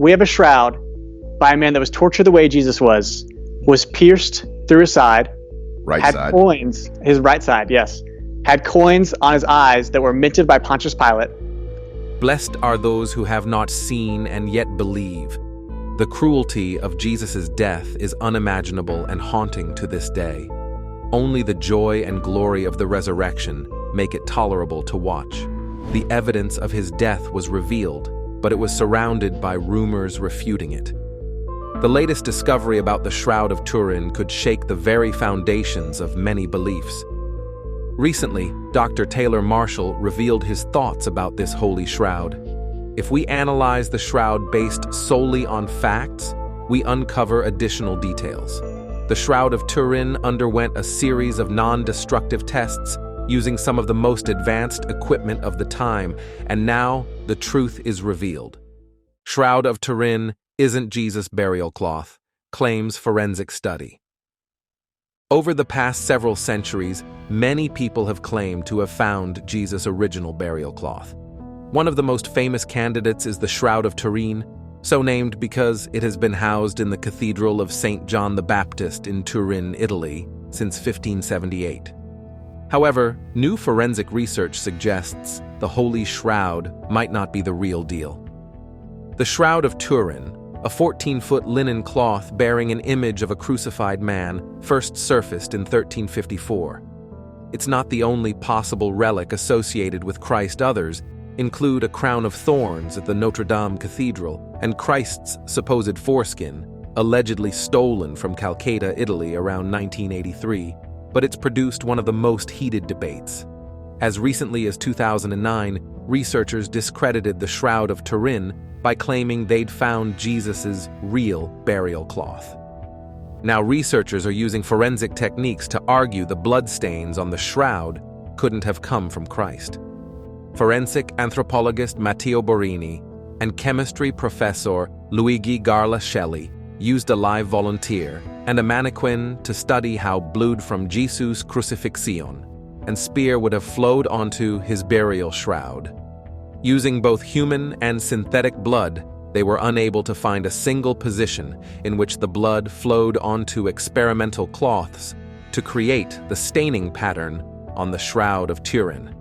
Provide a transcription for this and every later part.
we have a shroud by a man that was tortured the way Jesus was pierced through his side, had coins, his right side, yes, had coins on his eyes that were minted by Pontius Pilate. Blessed are those who have not seen and yet believe. The cruelty of Jesus' death is unimaginable and haunting to this day. Only the joy and glory of the resurrection make it tolerable to watch. The evidence of his death was revealed, but it was surrounded by rumors refuting it. The latest discovery about the Shroud of Turin could shake the very foundations of many beliefs. Recently, Dr. Taylor Marshall revealed his thoughts about this holy shroud. If we analyze the shroud based solely on facts, we uncover additional details. The Shroud of Turin underwent a series of non-destructive tests using some of the most advanced equipment of the time, and now the truth is revealed. Shroud of Turin isn't Jesus' burial cloth, claims forensic study. Over the past several centuries, many people have claimed to have found Jesus' original burial cloth. One of the most famous candidates is the Shroud of Turin, so named because it has been housed in the Cathedral of St. John the Baptist in Turin, Italy, since 1578. However, new forensic research suggests the Holy Shroud might not be the real deal. The Shroud of Turin, a 14-foot linen cloth bearing an image of a crucified man, first surfaced in 1354. It's not the only possible relic associated with Christ. Others include a crown of thorns at the Notre Dame Cathedral and Christ's supposed foreskin, allegedly stolen from Calcutta, Italy around 1983, but it's produced one of the most heated debates. As recently as 2009, researchers discredited the Shroud of Turin by claiming they'd found Jesus' real burial cloth. Now researchers are using forensic techniques to argue the bloodstains on the shroud couldn't have come from Christ. Forensic anthropologist Matteo Borini and chemistry professor Luigi Garlascelli used a live volunteer and a mannequin to study how blood from Jesus' crucifixion and spear would have flowed onto his burial shroud. Using both human and synthetic blood, they were unable to find a single position in which the blood flowed onto experimental cloths to create the staining pattern on the Shroud of Turin.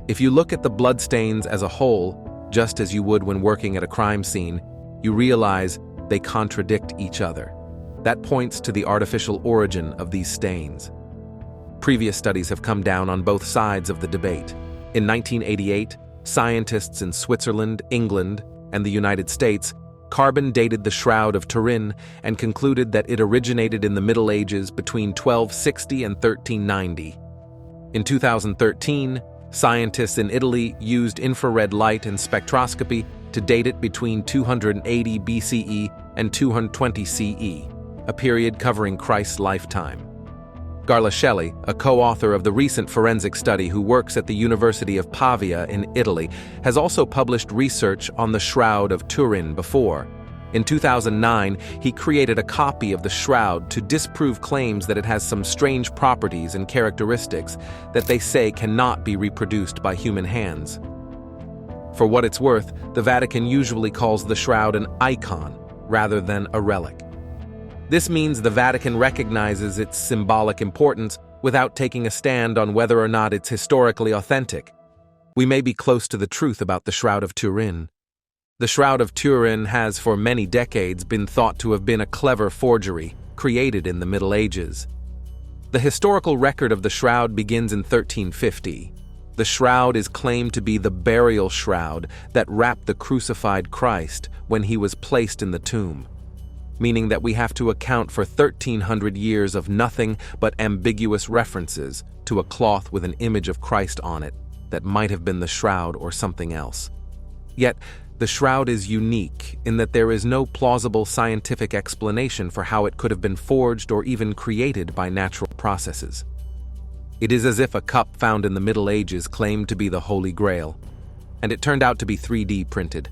If you look at the bloodstains as a whole, just as you would when working at a crime scene, you realize they contradict each other. That points to the artificial origin of these stains. Previous studies have come down on both sides of the debate. In 1988, scientists in Switzerland, England, and the United States carbon dated the Shroud of Turin and concluded that it originated in the Middle Ages between 1260 and 1390. In 2013, scientists in Italy used infrared light and spectroscopy to date it between 280 BCE and 220 CE, a period covering Christ's lifetime. Garlascelli, a co-author of the recent forensic study who works at the University of Pavia in Italy, has also published research on the Shroud of Turin before. In 2009, he created a copy of the shroud to disprove claims that it has some strange properties and characteristics that they say cannot be reproduced by human hands. For what it's worth, the Vatican usually calls the shroud an icon rather than a relic. This means the Vatican recognizes its symbolic importance without taking a stand on whether or not it's historically authentic. We may be close to the truth about the Shroud of Turin. The Shroud of Turin has for many decades been thought to have been a clever forgery created in the Middle Ages. The historical record of the shroud begins in 1350. The shroud is claimed to be the burial shroud that wrapped the crucified Christ when he was placed in the tomb, meaning that we have to account for 1,300 years of nothing but ambiguous references to a cloth with an image of Christ on it that might have been the shroud or something else. Yet, the shroud is unique in that there is no plausible scientific explanation for how it could have been forged or even created by natural processes. It is as if a cup found in the Middle Ages claimed to be the Holy Grail, and it turned out to be 3D printed.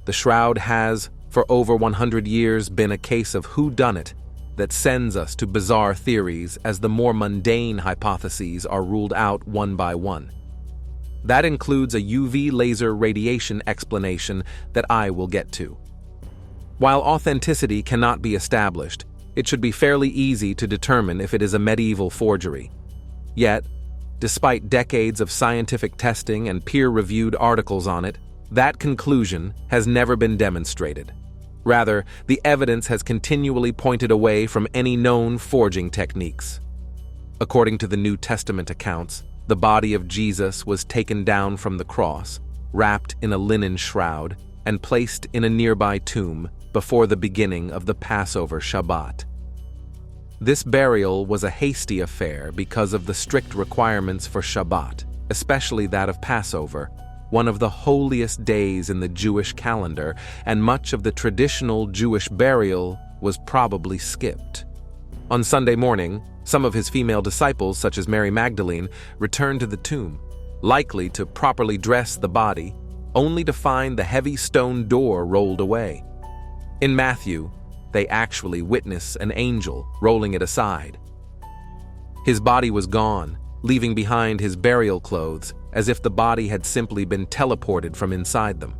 The shroud has, for over 100 years, been a case of whodunit that sends us to bizarre theories as the more mundane hypotheses are ruled out one by one. That includes a UV laser radiation explanation that I will get to. While authenticity cannot be established, it should be fairly easy to determine if it is a medieval forgery. Yet, despite decades of scientific testing and peer-reviewed articles on it, that conclusion has never been demonstrated. Rather, the evidence has continually pointed away from any known forging techniques. According to the New Testament accounts, the body of Jesus was taken down from the cross, wrapped in a linen shroud, and placed in a nearby tomb before the beginning of the Passover Shabbat. This burial was a hasty affair because of the strict requirements for Shabbat, especially that of Passover, one of the holiest days in the Jewish calendar, and much of the traditional Jewish burial was probably skipped. On Sunday morning, some of his female disciples, such as Mary Magdalene, returned to the tomb, likely to properly dress the body, only to find the heavy stone door rolled away. In Matthew, they actually witness an angel rolling it aside. His body was gone, leaving behind his burial clothes, as if the body had simply been teleported from inside them.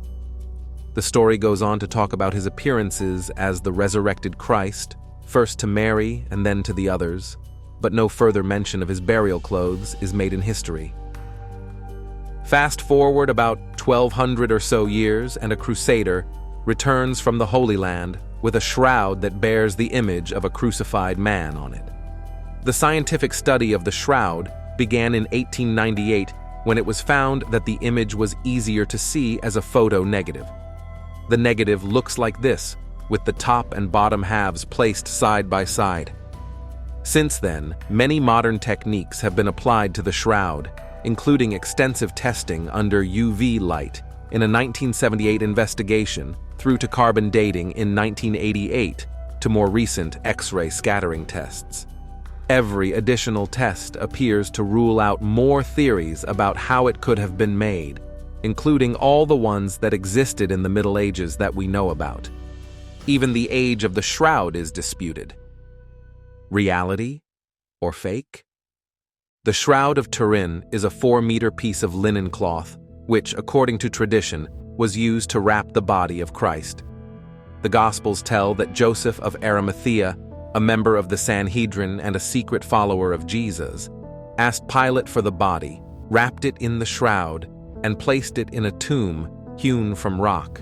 The story goes on to talk about his appearances as the resurrected Christ, first to Mary and then to the others, but no further mention of his burial clothes is made in history. Fast forward about 1200 or so years, and a crusader returns from the Holy Land with a shroud that bears the image of a crucified man on it. The scientific study of the shroud began in 1898 when it was found that the image was easier to see as a photo negative. The negative looks like this, with the top and bottom halves placed side by side. Since then, many modern techniques have been applied to the shroud, including extensive testing under UV light in a 1978 investigation through to carbon dating in 1988 to more recent X-ray scattering tests. Every additional test appears to rule out more theories about how it could have been made, including all the ones that existed in the Middle Ages that we know about. Even the age of the shroud is disputed. Reality or fake? The Shroud of Turin is a 4-meter piece of linen cloth, which, according to tradition, was used to wrap the body of Christ. The Gospels tell that Joseph of Arimathea, a member of the Sanhedrin and a secret follower of Jesus, asked Pilate for the body, wrapped it in the shroud, and placed it in a tomb hewn from rock.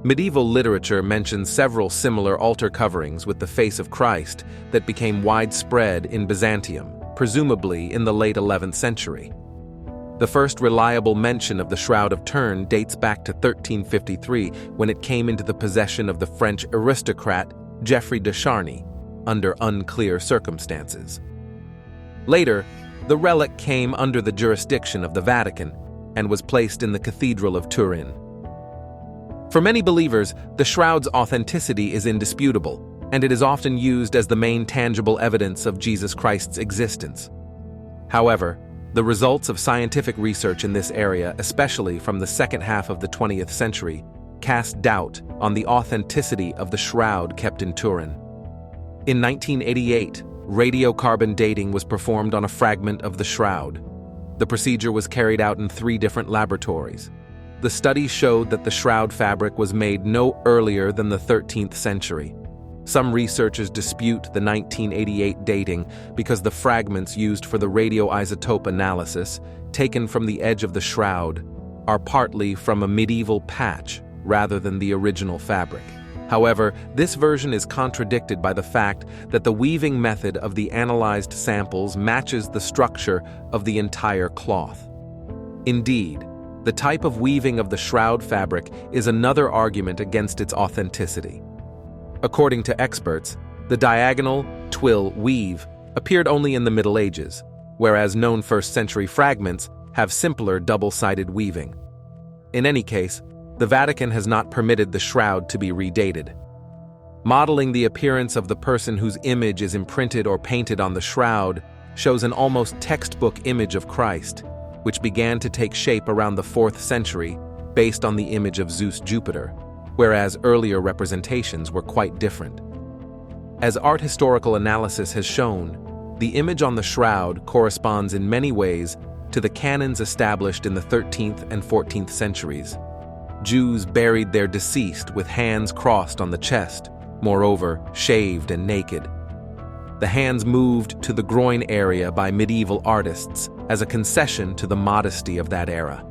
Medieval literature mentions several similar altar coverings with the face of Christ that became widespread in Byzantium, presumably in the late 11th century. The first reliable mention of the Shroud of Turin dates back to 1353, when it came into the possession of the French aristocrat Geoffrey de Charny, under unclear circumstances. Later, the relic came under the jurisdiction of the Vatican and was placed in the Cathedral of Turin. For many believers, the shroud's authenticity is indisputable, and it is often used as the main tangible evidence of Jesus Christ's existence. However, the results of scientific research in this area, especially from the second half of the 20th century, cast doubt on the authenticity of the shroud kept in Turin. In 1988, radiocarbon dating was performed on a fragment of the shroud. The procedure was carried out in 3 different laboratories. The study showed that the shroud fabric was made no earlier than the 13th century. Some researchers dispute the 1988 dating because the fragments used for the radioisotope analysis, taken from the edge of the shroud, are partly from a medieval patch rather than the original fabric. However, this version is contradicted by the fact that the weaving method of the analyzed samples matches the structure of the entire cloth. Indeed, the type of weaving of the shroud fabric is another argument against its authenticity. According to experts, the diagonal twill weave appeared only in the Middle Ages, whereas known first-century fragments have simpler double-sided weaving. In any case, the Vatican has not permitted the shroud to be redated. Modeling the appearance of the person whose image is imprinted or painted on the shroud shows an almost textbook image of Christ, which began to take shape around the 4th century based on the image of Zeus Jupiter, whereas earlier representations were quite different. As art historical analysis has shown, the image on the shroud corresponds in many ways to the canons established in the 13th and 14th centuries. Jews buried their deceased with hands crossed on the chest, moreover, shaved and naked. The hands moved to the groin area by medieval artists as a concession to the modesty of that era.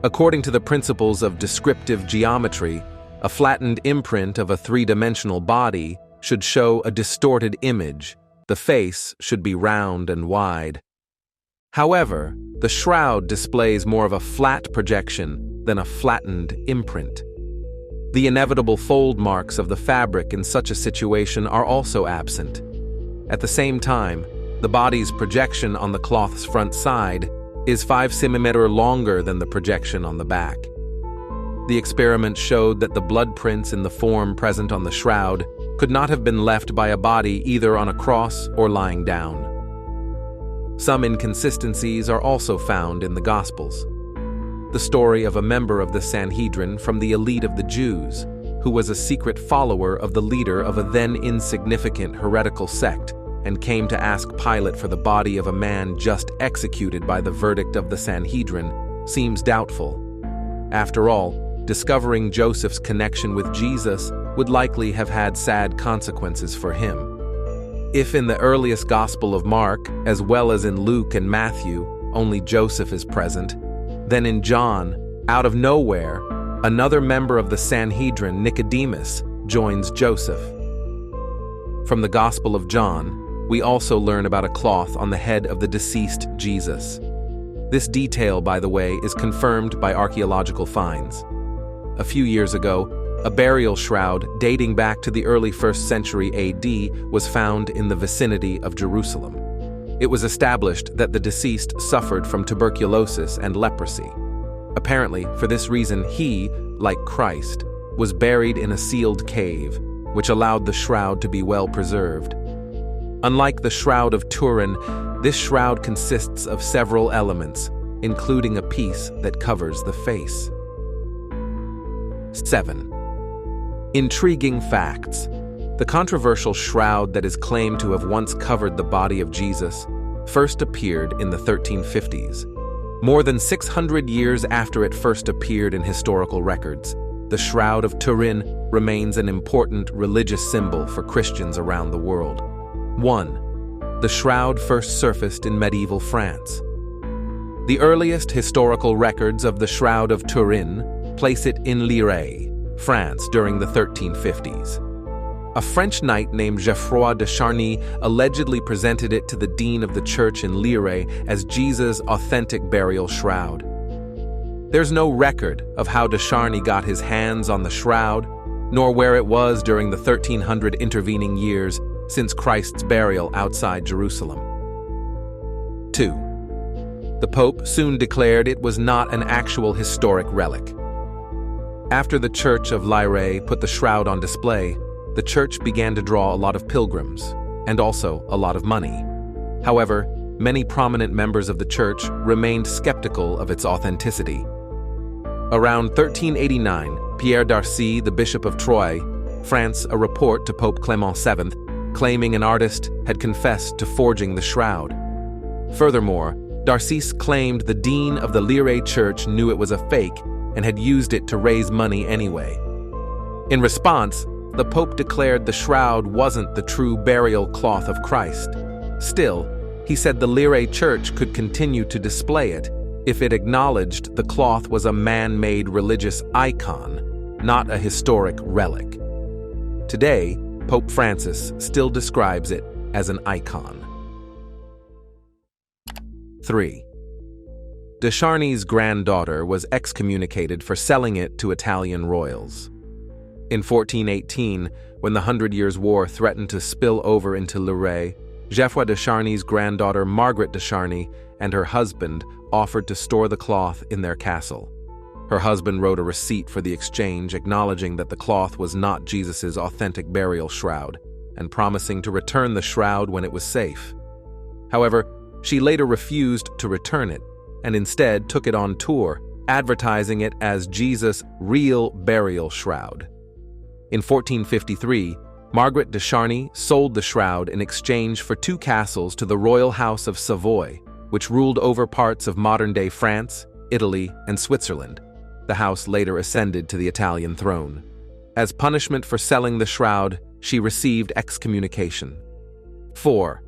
According to the principles of descriptive geometry, a flattened imprint of a three-dimensional body should show a distorted image. The face should be round and wide. However, the shroud displays more of a flat projection than a flattened imprint. The inevitable fold marks of the fabric in such a situation are also absent. At the same time, the body's projection on the cloth's front side is 5 cm longer than the projection on the back. The experiment showed that the blood prints in the form present on the shroud could not have been left by a body either on a cross or lying down. Some inconsistencies are also found in the Gospels. The story of a member of the Sanhedrin from the elite of the Jews, who was a secret follower of the leader of a then insignificant heretical sect, and came to ask Pilate for the body of a man just executed by the verdict of the Sanhedrin, seems doubtful. After all, discovering Joseph's connection with Jesus would likely have had sad consequences for him. If in the earliest Gospel of Mark, as well as in Luke and Matthew, only Joseph is present, then in John, out of nowhere, another member of the Sanhedrin, Nicodemus, joins Joseph. From the Gospel of John, we also learn about a cloth on the head of the deceased Jesus. This detail, by the way, is confirmed by archaeological finds. A few years ago, a burial shroud dating back to the early 1st century AD was found in the vicinity of Jerusalem. It was established that the deceased suffered from tuberculosis and leprosy. Apparently, for this reason, he, like Christ, was buried in a sealed cave, which allowed the shroud to be well preserved. Unlike the Shroud of Turin, this shroud consists of several elements, including a piece that covers the face. 7. Intriguing facts. The controversial shroud that is claimed to have once covered the body of Jesus first appeared in the 1350s. More than 600 years after it first appeared in historical records, the Shroud of Turin remains an important religious symbol for Christians around the world. 1. The shroud first surfaced in medieval France. The earliest historical records of the Shroud of Turin place it in Lirey, France during the 1350s. A French knight named Geoffroy de Charny allegedly presented it to the dean of the church in Lirey as Jesus' authentic burial shroud. There's no record of how de Charny got his hands on the shroud, nor where it was during the 1300 intervening years since Christ's burial outside Jerusalem. 2. The Pope soon declared it was not an actual historic relic. After the Church of Lirey put the shroud on display, the church began to draw a lot of pilgrims, and also a lot of money. However, many prominent members of the church remained skeptical of its authenticity. Around 1389, Pierre d'Arcy, the Bishop of Troyes, France, a report to Pope Clement VII, claiming an artist had confessed to forging the shroud. Furthermore, d'Arcy claimed the dean of the Lirey church knew it was a fake and had used it to raise money anyway. In response, the Pope declared the shroud wasn't the true burial cloth of Christ. Still, he said the Lirey church could continue to display it if it acknowledged the cloth was a man-made religious icon, not a historic relic. Today, Pope Francis still describes it as an icon. 3. De Charny's granddaughter was excommunicated for selling it to Italian royals. In 1418, when the 100 Years' War threatened to spill over into Lirey, Geoffroy de Charny's granddaughter Margaret de Charny and her husband offered to store the cloth in their castle. Her husband wrote a receipt for the exchange acknowledging that the cloth was not Jesus' authentic burial shroud and promising to return the shroud when it was safe. However, she later refused to return it and instead took it on tour, advertising it as Jesus' real burial shroud. In 1453, Margaret de Charny sold the shroud in exchange for 2 castles to the royal house of Savoy, which ruled over parts of modern-day France, Italy, and Switzerland. The The house later ascended to the Italian throne. As punishment for selling the shroud, she received excommunication. 4.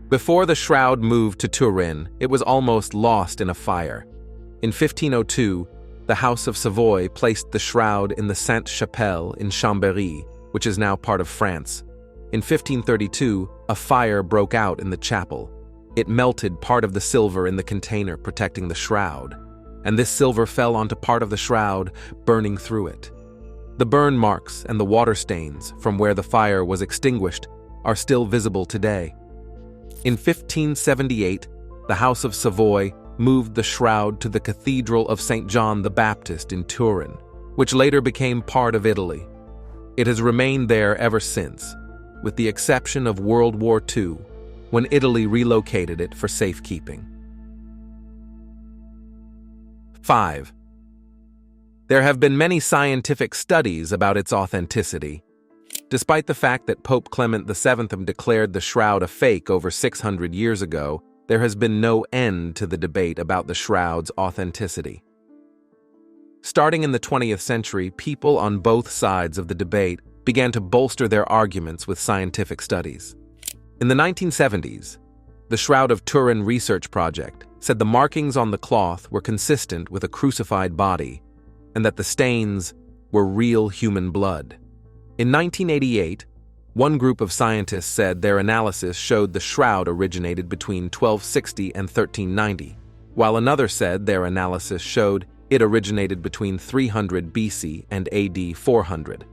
Before the shroud moved to Turin, it was almost lost in a fire. In 1502, the House of Savoy placed the shroud in the Sainte-Chapelle in Chambéry, which is now part of France. In 1532, a fire broke out in the chapel. It melted part of the silver in the container protecting the shroud, and this silver fell onto part of the shroud, burning through it. The burn marks and the water stains from where the fire was extinguished are still visible today. In 1578, the House of Savoy moved the shroud to the Cathedral of St. John the Baptist in Turin, which later became part of Italy. It has remained there ever since, with the exception of World War II, when Italy relocated it for safekeeping. 5. There have been many scientific studies about its authenticity. Despite the fact that Pope Clement VII declared the shroud a fake over 600 years ago, there has been no end to the debate about the shroud's authenticity. Starting in the 20th century, people on both sides of the debate began to bolster their arguments with scientific studies. In the 1970s, the Shroud of Turin research project said the markings on the cloth were consistent with a crucified body, and that the stains were real human blood. In 1988, one group of scientists said their analysis showed the shroud originated between 1260 and 1390, while another said their analysis showed it originated between 300 BC and AD 400.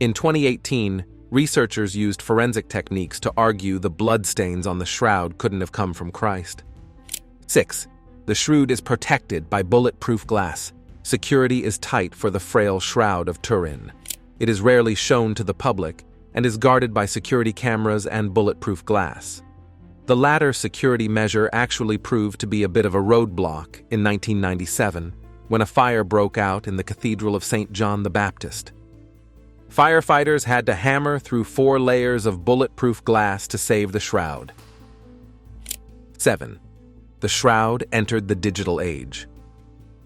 In 2018, researchers used forensic techniques to argue the bloodstains on the shroud couldn't have come from Christ. 6. The shroud is protected by bulletproof glass. Security is tight for the frail Shroud of Turin. It is rarely shown to the public and is guarded by security cameras and bulletproof glass. The latter security measure actually proved to be a bit of a roadblock in 1997, when a fire broke out in the Cathedral of St. John the Baptist. Firefighters had to hammer through 4 layers of bulletproof glass to save the shroud. 7. The shroud entered the digital age.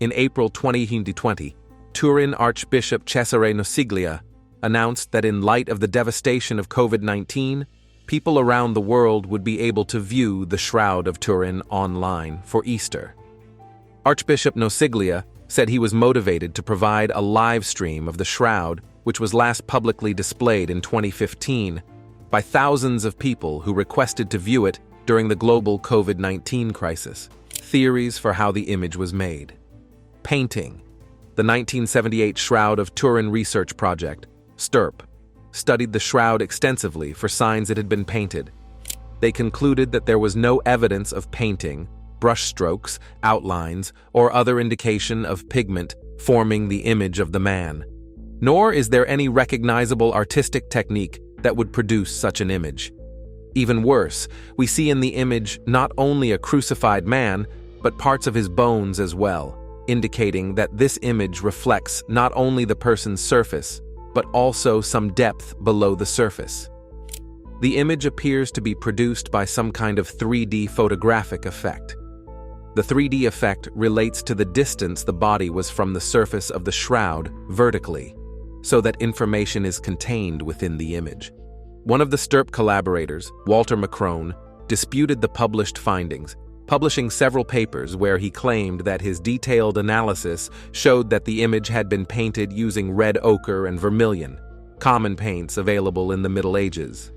In April 2020, Turin Archbishop Cesare Nosiglia announced that in light of the devastation of COVID-19, people around the world would be able to view the Shroud of Turin online for Easter. Archbishop Nosiglia said he was motivated to provide a live stream of the shroud, which was last publicly displayed in 2015 by thousands of people who requested to view it during the global COVID-19 crisis. Theories for how the image was made. Painting. The 1978 Shroud of Turin research project, STURP, studied the shroud extensively for signs it had been painted. They concluded that there was no evidence of painting, brushstrokes, outlines, or other indication of pigment forming the image of the man. Nor is there any recognizable artistic technique that would produce such an image. Even worse, we see in the image not only a crucified man, but parts of his bones as well, indicating that this image reflects not only the person's surface, but also some depth below the surface. The image appears to be produced by some kind of 3D photographic effect. The 3D effect relates to the distance the body was from the surface of the shroud vertically, so that information is contained within the image. One of the STURP collaborators, Walter Macron, disputed the published findings, publishing several papers where he claimed that his detailed analysis showed that the image had been painted using red ochre and vermilion, common paints available in the Middle Ages.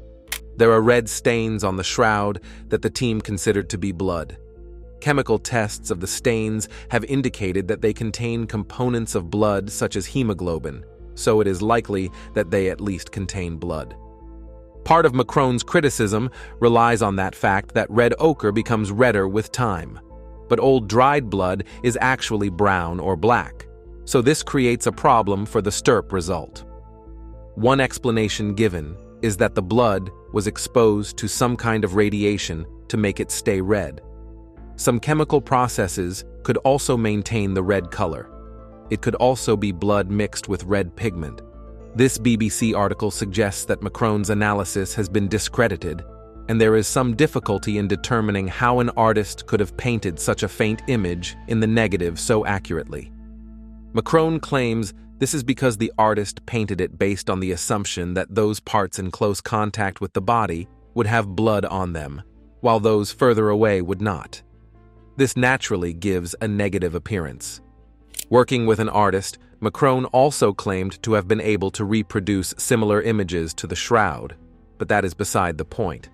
There are red stains on the shroud that the team considered to be blood. Chemical tests of the stains have indicated that they contain components of blood such as hemoglobin, so it is likely that they at least contain blood. Part of Macron's criticism relies on that fact that red ochre becomes redder with time, but old dried blood is actually brown or black, so this creates a problem for the STURP result. One explanation given is that the blood was exposed to some kind of radiation to make it stay red. Some chemical processes could also maintain the red color. It could also be blood mixed with red pigment. This BBC article suggests that Macron's analysis has been discredited, and there is some difficulty in determining how an artist could have painted such a faint image in the negative so accurately. Macron claims this is because the artist painted it based on the assumption that those parts in close contact with the body would have blood on them, while those further away would not. This naturally gives a negative appearance. Working with an artist, Macron also claimed to have been able to reproduce similar images to the shroud, but that is beside the point.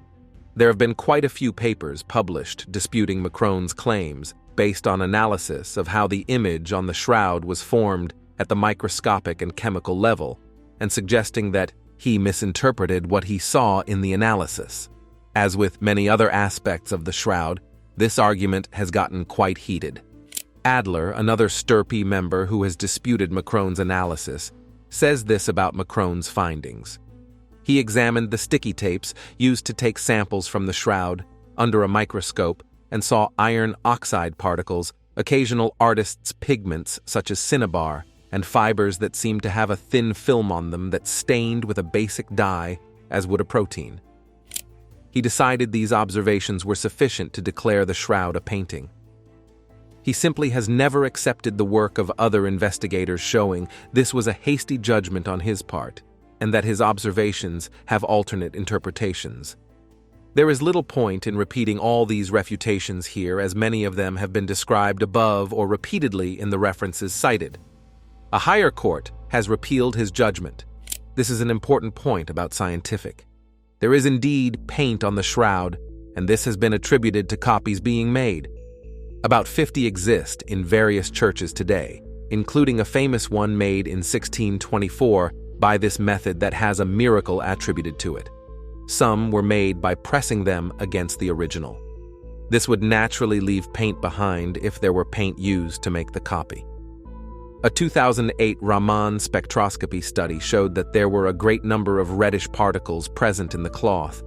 There have been quite a few papers published disputing Macron's claims based on analysis of how the image on the shroud was formed at the microscopic and chemical level, and suggesting that he misinterpreted what he saw in the analysis. As with many other aspects of the shroud, this argument has gotten quite heated. Adler, another STURP member who has disputed Macron's analysis, says this about Macron's findings. He examined the sticky tapes used to take samples from the shroud under a microscope and saw iron oxide particles, occasional artists' pigments such as cinnabar, and fibers that seemed to have a thin film on them that stained with a basic dye, as would a protein. He decided these observations were sufficient to declare the shroud a painting. He simply has never accepted the work of other investigators showing this was a hasty judgment on his part, and that his observations have alternate interpretations. There is little point in repeating all these refutations here, as many of them have been described above or repeatedly in the references cited. A higher court has repealed his judgment. This is an important point about scientific. There is indeed paint on the shroud, and this has been attributed to copies being made. About 50 exist in various churches today, including a famous one made in 1624 by this method that has a miracle attributed to it. Some were made by pressing them against the original. This would naturally leave paint behind if there were paint used to make the copy. A 2008 Raman spectroscopy study showed that there were a great number of reddish particles present in the cloth,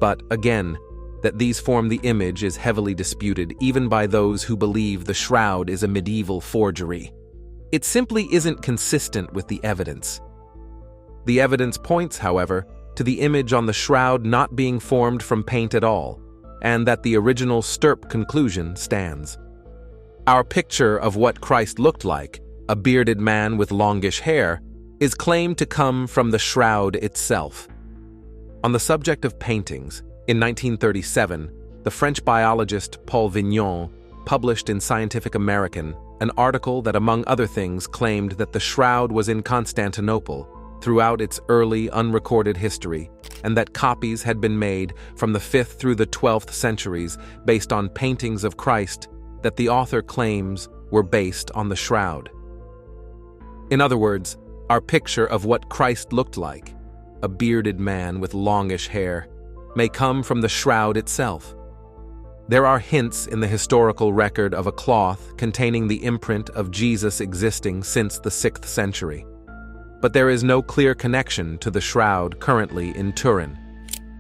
but again, that these form the image is heavily disputed even by those who believe the shroud is a medieval forgery. It simply isn't consistent with the evidence. The evidence points, however, to the image on the shroud not being formed from paint at all, and that the original STURP conclusion stands. Our picture of what Christ looked like, a bearded man with longish hair, is claimed to come from the shroud itself. On the subject of paintings, in 1937, the French biologist Paul Vignon published in Scientific American an article that, among other things, claimed that the shroud was in Constantinople throughout its early unrecorded history, and that copies had been made from the 5th through the 12th centuries based on paintings of Christ that the author claims were based on the shroud. In other words, our picture of what Christ looked like, a bearded man with longish hair, may come from the shroud itself. There are hints in the historical record of a cloth containing the imprint of Jesus existing since the 6th century. But there is no clear connection to the shroud currently in Turin.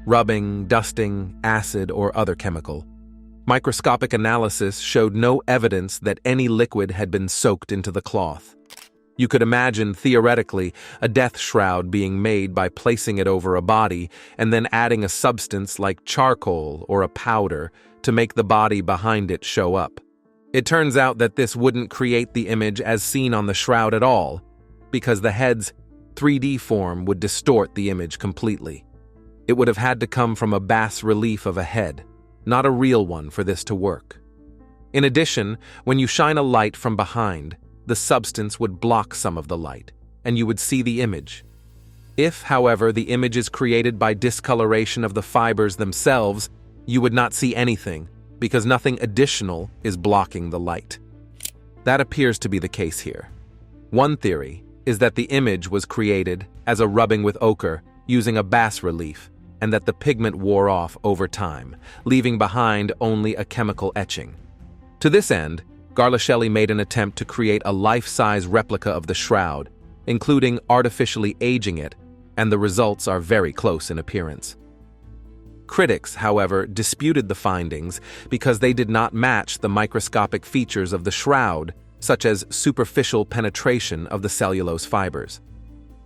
Rubbing, dusting, acid, or other chemical. Microscopic analysis showed no evidence that any liquid had been soaked into the cloth. You could imagine, theoretically, a death shroud being made by placing it over a body and then adding a substance like charcoal or a powder to make the body behind it show up. It turns out that this wouldn't create the image as seen on the shroud at all, because the head's 3D form would distort the image completely. It would have had to come from a bas relief of a head, not a real one, for this to work. In addition, when you shine a light from behind, the substance would block some of the light, and you would see the image. If, however, the image is created by discoloration of the fibers themselves, you would not see anything, because nothing additional is blocking the light. That appears to be the case here. One theory is that the image was created as a rubbing with ochre using a bas relief, and that the pigment wore off over time, leaving behind only a chemical etching. To this end, Garlashelli made an attempt to create a life-size replica of the shroud, including artificially aging it, and the results are very close in appearance. Critics, however, disputed the findings because they did not match the microscopic features of the shroud, such as superficial penetration of the cellulose fibers.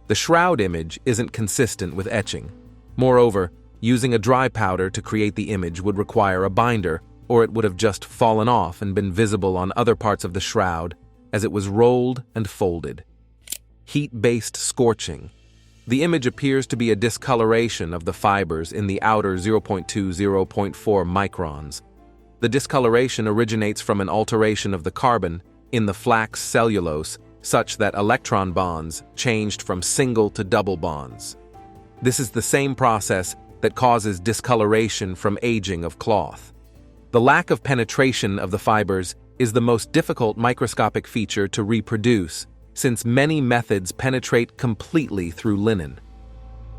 The shroud image isn't consistent with etching. Moreover, using a dry powder to create the image would require a binder, or it would have just fallen off and been visible on other parts of the shroud, as it was rolled and folded. Heat-based scorching. The image appears to be a discoloration of the fibers in the outer 0.2–0.4 microns. The discoloration originates from an alteration of the carbon in the flax cellulose such that electron bonds changed from single to double bonds. This is the same process that causes discoloration from aging of cloth. The lack of penetration of the fibers is the most difficult microscopic feature to reproduce, since many methods penetrate completely through linen.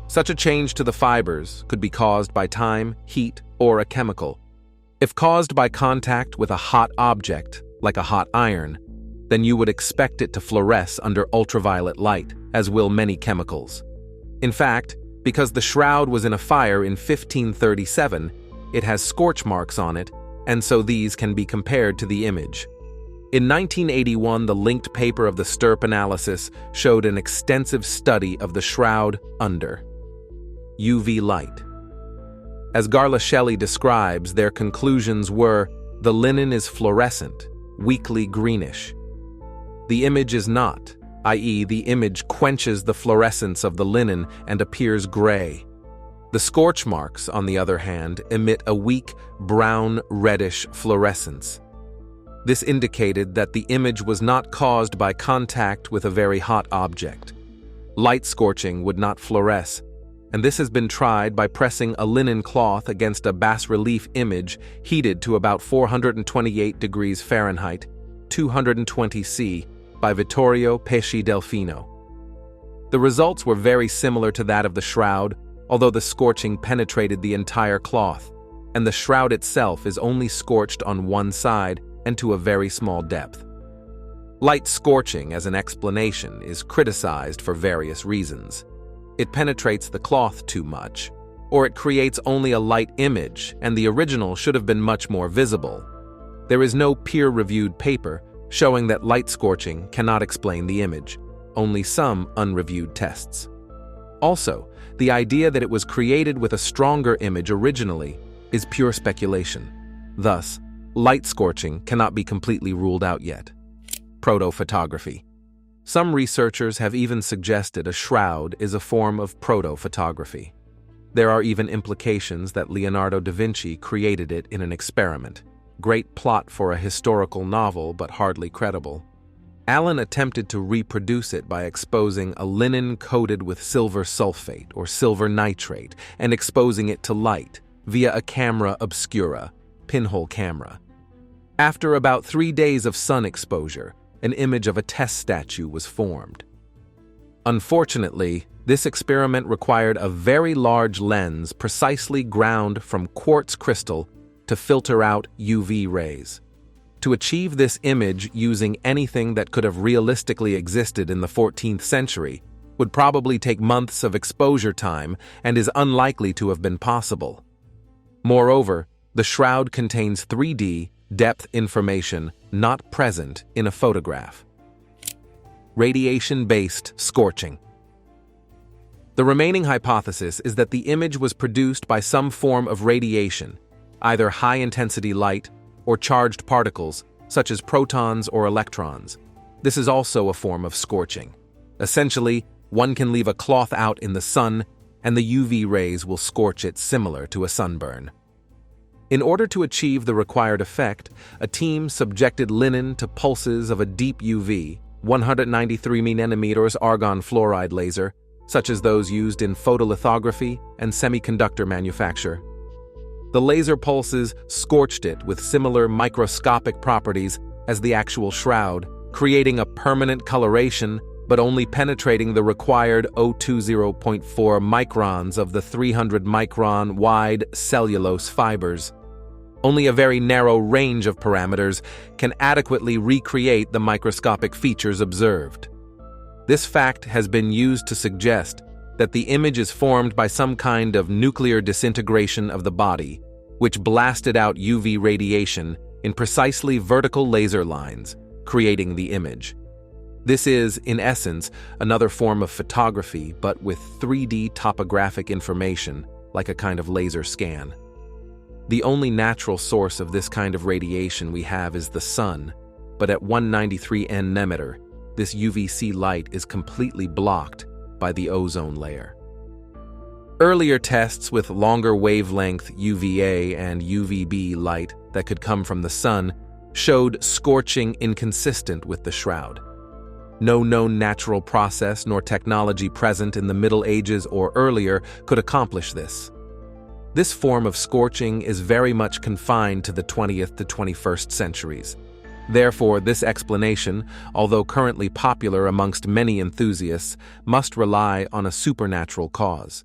Such a change to the fibers could be caused by time, heat, or a chemical. If caused by contact with a hot object, like a hot iron, then you would expect it to fluoresce under ultraviolet light, as will many chemicals. In fact, because the shroud was in a fire in 1537, it has scorch marks on it, and so these can be compared to the image. In 1981, the linked paper of the Stirp analysis showed an extensive study of the shroud under UV light. As Garla Shelley describes, their conclusions were, the linen is fluorescent, weakly greenish. The image is not, i.e., the image quenches the fluorescence of the linen and appears gray. The scorch marks, on the other hand, emit a weak, brown-reddish fluorescence. This indicated that the image was not caused by contact with a very hot object. Light scorching would not fluoresce, and this has been tried by pressing a linen cloth against a bas-relief image heated to about 428 degrees Fahrenheit, 220 C, by Vittorio Pesci Delfino. The results were very similar to that of the shroud, although the scorching penetrated the entire cloth, and the shroud itself is only scorched on one side and to a very small depth. Light scorching, as an explanation, is criticized for various reasons. It penetrates the cloth too much, or it creates only a light image, and the original should have been much more visible. There is no peer-reviewed paper showing that light scorching cannot explain the image, only some unreviewed tests. Also, the idea that it was created with a stronger image originally is pure speculation. Thus, light scorching cannot be completely ruled out yet. Proto-photography. Some researchers have even suggested a shroud is a form of proto-photography. There are even implications that Leonardo da Vinci created it in an experiment. Great plot for a historical novel, but hardly credible. Allen attempted to reproduce it by exposing a linen coated with silver sulfate or silver nitrate and exposing it to light via a camera obscura, pinhole camera. After about 3 days of sun exposure, an image of a test statue was formed. Unfortunately, this experiment required a very large lens precisely ground from quartz crystal to filter out UV rays. To achieve this image using anything that could have realistically existed in the 14th century would probably take months of exposure time and is unlikely to have been possible. Moreover, the shroud contains 3D depth information not present in a photograph. Radiation-based scorching. The remaining hypothesis is that the image was produced by some form of radiation, either high-intensity light or charged particles, such as protons or electrons. This is also a form of scorching. Essentially, one can leave a cloth out in the sun, and the UV rays will scorch it similar to a sunburn. In order to achieve the required effect, a team subjected linen to pulses of a deep UV, 193 nanometers argon fluoride laser, such as those used in photolithography and semiconductor manufacture. The laser pulses scorched it with similar microscopic properties as the actual shroud, creating a permanent coloration but only penetrating the required 0.20.4 microns of the 300-micron wide cellulose fibers. Only a very narrow range of parameters can adequately recreate the microscopic features observed. This fact has been used to suggest that the image is formed by some kind of nuclear disintegration of the body, which blasted out UV radiation in precisely vertical laser lines, creating the image. This is, in essence, another form of photography, but with 3D topographic information, like a kind of laser scan. The only natural source of this kind of radiation we have is the sun, but at 193 nm, this UVC light is completely blocked by the ozone layer. Earlier tests with longer wavelength UVA and UVB light that could come from the sun showed scorching inconsistent with the shroud. No known natural process nor technology present in the Middle Ages or earlier could accomplish this. This form of scorching is very much confined to the 20th to 21st centuries. Therefore, this explanation, although currently popular amongst many enthusiasts, must rely on a supernatural cause.